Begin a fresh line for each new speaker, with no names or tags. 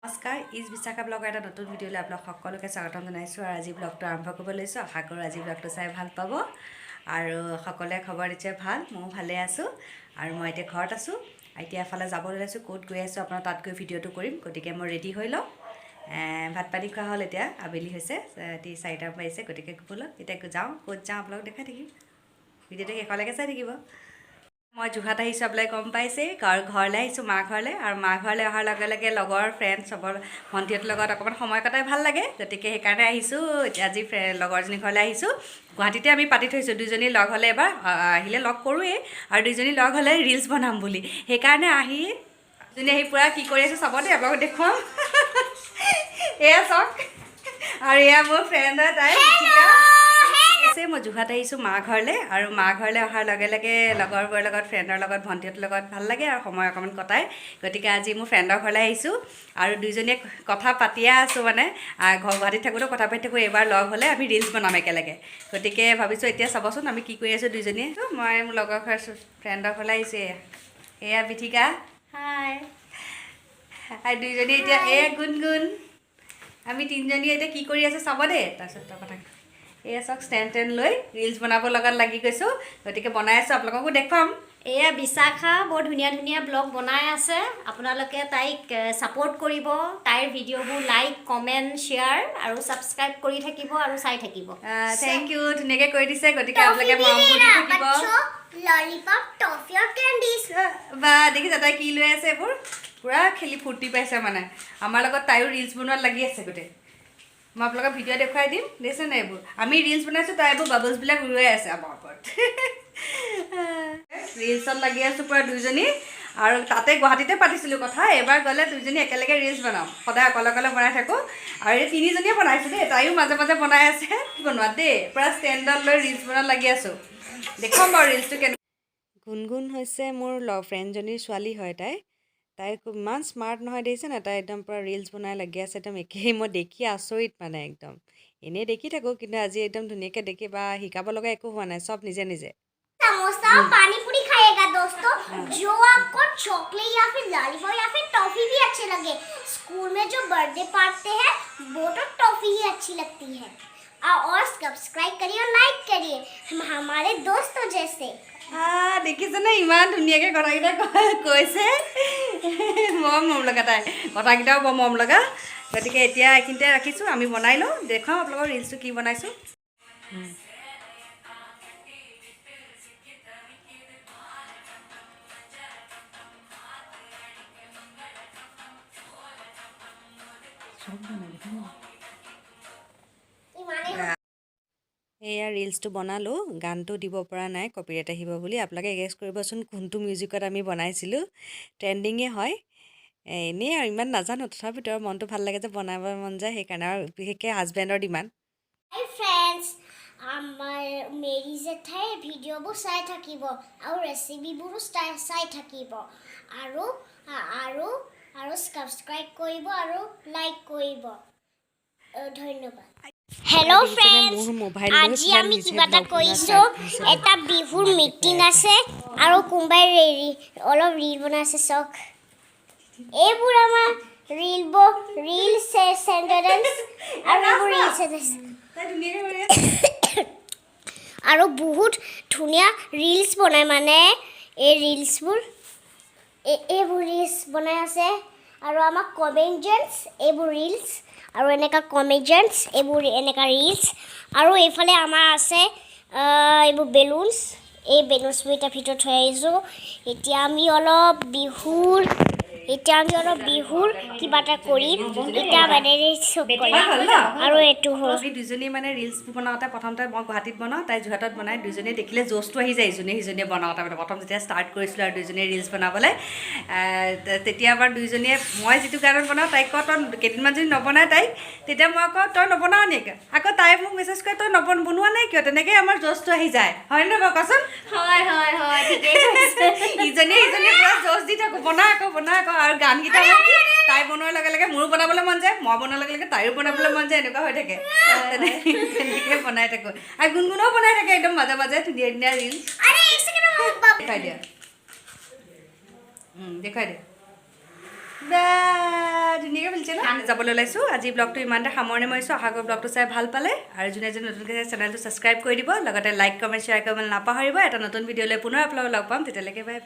নমস্কাৰ ইজ বিশাখা ব্লগৰ এটা নতুন ভিডিঅ'লৈ আপোনাক সকলোকে স্বাগতম জনাইছোঁ আৰু আজি ব্লগটো আৰম্ভ কৰিব লৈছোঁ। আশা কৰোঁ আজি ব্লগটো চাই ভাল পাব আৰু সকলোৱে খবৰ দিছে ভাল, ময়ো ভালে আছোঁ আৰু মই এতিয়া ঘৰত আছোঁ। এতিয়া এফালে যাব ওলাইছোঁ, ক'ত গৈ আছোঁ আপোনাৰ তাত গৈ ভিডিঅ'টো কৰিম, গতিকে মই ৰেডি হৈ লওঁ। ভাত পানী খোৱা হ'ল, এতিয়া আবেলি হৈছে, 4টা বাজিছে, গতিকে ব'লক এতিয়া যাওঁ। ক'ত যাওঁ আপোনালোক দেখাই থাকিম, ভিডিঅ'টো শেষলৈকে চাই থাকিব। মই যোৰহাট আহিছোঁ, আপোনালোকে গম পাইছেই। ঘৰলৈ আহিছোঁ, মা ঘৰলৈ, আৰু মা ঘৰলৈ অহাৰ লগে লগে লগৰ ফ্ৰেণ্ড চবৰ ভণ্টিহঁতৰ লগত অকণমান সময় কটাই ভাল লাগে, গতিকে সেইকাৰণে আহিছোঁ। আজি লগৰজনী ঘৰলৈ আহিছোঁ। গুৱাহাটীতে আমি পাতি থৈছোঁ, দুইজনী লগ হ'লে এবাৰ আহিলে লগ কৰোঁৱেই, আৰু দুইজনী লগ হ'লে ৰিলচ বনাম বুলি। সেইকাৰণে দুজনী আহি পূৰা কি কৰি আছোঁ চাব দেই, আপোনালোকক দেখুৱাম। এয়া চাওক, আৰু এয়া মোৰ ফ্ৰেণ্ড হয়, তাই মই যোৰহাট আহিছোঁ মা ঘৰলৈ, আৰু মা ঘৰলৈ অহাৰ লগে লগে লগৰবোৰৰ লগত, ফ্ৰেণ্ডৰ লগত, ভণ্টিহঁতৰ লগত ভাল লাগে আৰু সময় অকণমান কটাই। গতিকে আজি মোৰ ফ্ৰেণ্ডৰ ঘৰলৈ আহিছোঁ আৰু দুইজনীয়ে কথা পাতিয়ে আছোঁ, মানে গুৱাহাটীত থাকোঁতেও কথা পাতি থাকোঁ। এইবাৰ লগ হ'লে আমি ৰিলচ বনাম একেলগে, গতিকে ভাবিছোঁ এতিয়া চাবচোন আমি কি কৰি আছোঁ দুইজনীয়ে। মই মোৰ লগৰ ফ্ৰেণ্ডৰ ঘৰলৈ আহিছোঁ। এয়া বিথিকা, হাই। আৰু দুইজনী এতিয়া এয়া গুণগুণ, আমি তিনিজনীয়ে এতিয়া কি কৰি আছোঁ চাব দেই। তাৰপিছত কথা এয়া চাওক, ষ্টেণ্ড লৈ ৰিলচ বনাব লগত লাগি গৈছোঁ, গতিকে বনাই আছোঁ, আপোনালোককো দেখুৱাম।
এয়া বিশাখা বৰ ধুনীয়া ধুনীয়া ব্লগ বনাই আছে, আপোনালোকে তাইক ছাপোৰ্ট কৰিব, তাইৰ ভিডিঅ'বোৰ লাইক, কমেণ্ট, শ্বেয়াৰ আৰু ছাবস্ক্ৰাইব কৰি থাকিব আৰু চাই থাকিব।
থেংক ইউ, ধুনীয়াকৈ কৰি দিছে, গতিকে আপোনালোকে মৰম কৰি থাকিব।
ললিপপ, টফি আৰু কেণ্ডিজ।
বা দেখিছা তাই কি লৈ আছে, এইবোৰ পূৰা খেলি ফূৰ্তি পাইছে, মানে আমাৰ লগত তাইও ৰিলচ বনোৱাত লাগি আছে গোটেই। মই আপোনালোকক ভিডিঅ' দেখুৱাই দিম, দেখিছেনে এইবোৰ আমি ৰিলচ বনাইছোঁ, তাই এইবোৰ বাবলছবিলাক উৰুৱাই আছে আমাৰ ওপৰত। ৰিলচত লাগি আছোঁ পূৰা দুইজনী, আৰু তাতে গুৱাহাটীতে পাতিছিলোঁ কথা। এবাৰ গ'লে দুইজনী একেলগে ৰিলচ বনাওঁ, সদায় অকলে অকলে বনাই থাকোঁ, আৰু এই তিনিজনীয়ে বনাইছোঁ দেই, তাইও মাজে মাজে বনাই আছে বনোৱাত দেই, পূৰা ষ্টেণ্ডত লৈ ৰিলচ বনোৱাত লাগি আছোঁ। দেখুৱাম বাৰু ৰিলচটো কেনেকুৱা। গুণগুণ হৈছে মোৰ ফ্ৰেণ্ডজনীৰ ছোৱালী হয়, তাই ইমান স্মাৰ্ট নহয়, দেখিছেনে? তাই একদম পূৰা ৰিলচ বনাই লাগি আছে, একদম একেই। মই দেখি আচৰিত, মানে একদম এনেই দেখি থাকোঁ, কিন্তু আজি একদম ধুনীয়াকৈ দেখি বা শিকাব লগা একো হোৱা নাই, চব নিজে নিজে।
समोसा पानी पूरी खाएगा दोस्तों, जो आपको चॉकलेट या फिर लॉलीपॉप या फिर टॉफी भी अच्छे लगे। स्कूल में जो बर्थडे पार्टी है वो तो टॉफी ही अच्छी लगती है। और सब्सक्राइब करिए और लाइक करिए हमारे दोस्तों जैसे।
দেখিছেনে ইমান ধুনীয়াকৈ কথাকেইটা কৈছে, বৰ মৰম লগা, তাই কথাকেইটাও বৰ মৰম লগা। গতিকে এতিয়া এইখিনিতে ৰাখিছোঁ, আমি বনাই লওঁ, দেখাওঁ আপোনালোকৰ ৰিলচটো কি বনাইছোঁ। এয়া ৰিলচটো বনালোঁ, গানটো দিব পৰা নাই, কপিৰাইট আহিব বুলি। আপোনালোকে গেছ কৰিবচোন কোনটো মিউজিকত আমি বনাইছিলোঁ। ট্ৰেণ্ডিঙে হয়, এনেই আৰু ইমান নাজানো, তথাপিতো আৰু মনটো ভাল লাগে যে বনাব মন যায়, সেইকাৰণে, আৰু বিশেষকৈ হাজবেণ্ডৰ ডিমাণ্ড।
হাই ফ্ৰেণ্ডছ, আমাৰ মেৰী জেঠাই ভিডিঅ'বোৰ চাই থাকিব আৰু ৰেচিপিবোৰো চাই থাকিব, আৰু আৰু আৰু ছাবস্ক্ৰাইব কৰিব আৰু লাইক কৰিব। ধন্যবাদ। হেল্ল' ফ্ৰেণ্ডছ, আজি আমি কিবা এটা কৰিছোঁ, এটা বিহুৰ মিটিং আছে আৰু কোনোবাই অলপ ৰিল বনাইছে, চাওক। এইবোৰ আমাৰ ৰিল চেণ্ডেঞ্চ আৰু এইবোৰ ৰিল আৰু বহুত ধুনীয়া ৰিলচ বনায়, মানে এই ৰিলচবোৰ এইবোৰ ৰিলচ বনাই আছে, আৰু আমাক কমেডিয়ানছ এইবোৰ ৰিলচ, আৰু এনেকুৱা কমেডিয়ানছ এইবোৰ এনেকুৱা ৰিলচ, আৰু এইফালে আমাৰ আছে এইবোৰ বেলুনছ, এই বেলুনছবোৰ এতিয়া ভিতৰত থৈ আহিছোঁ। এতিয়া আমি অলপ বিহুৰ কিবা এটা কৰিম, এতিয়া মানে আৰু এইটো হ'ল
আমি দুজনী মানে ৰিলচ বনাওঁতে প্ৰথমতে মই গুৱাহাটীত বনাওঁ, তাই যোৰহাটত বনাই, দুজনীয়ে দেখিলে জ'চটো আহি যায় ইজনীয়ে সিজনীয়ে বনাওঁতে। মানে প্ৰথম যেতিয়া ষ্টাৰ্ট কৰিছিলোঁ আৰু দুজনীয়ে ৰিলচ বনাবলৈ, তেতিয়া আমাৰ দুইজনীয়ে, মই যিটো গানত বনাওঁ তাইক কওঁ তই কেইদিনমান যদি নবনাই তাইক, তেতিয়া মই কওঁ তই নবনাও নেকি, আকৌ তাই মোক মেছেজ কৰে তই বনোৱা নাই কিয়, তেনেকৈ আমাৰ জ'চটো আহি যায়, হয় নে বাৰু কচোন?
হয় হয় হয়, ঠিকেই কৈছে।
ইজনীয়ে পুৰা জ'চ দি থাকোঁ, বনাই আকৌ, আৰু গানকেইটা তাই বনোৱাৰ লগে লগে মোৰো বনাবলৈ মন যায়, মই বনোৱাৰ লগে লগে তাইৰো বনাবলৈ মন যায়, এনেকুৱা হৈ থাকে। তেনেকৈ বনাই থাকোঁ, আৰু গুণগুণেও বনাই থাকে একদম মাজে মাজে ধুনীয়া ধুনীয়া ৰিলচ। দেখুৱাই দিয়া, দেখুৱাই দিয়া, ধুনীয়াকৈ মিলিছে ন? আমি যাবলৈ ওলাইছোঁ আজি ব্লগটো ইমানতে সামৰণি মাৰিছোঁ আশা কৰোঁ ব্লগটো চাই ভাল পালে আৰু যোনে যোনে নতুনকৈ চাই চেনেলটো ছাবস্ক্ৰাইব কৰি দিব লগতে লাইক কমেণ্ট শ্বেয়াৰ কৰিবলৈ নাপাহৰিব এটা নতুন ভিডিঅ'লৈ পুনৰ আপোনালোকক লগ পাম তেতিয়ালৈকে বাই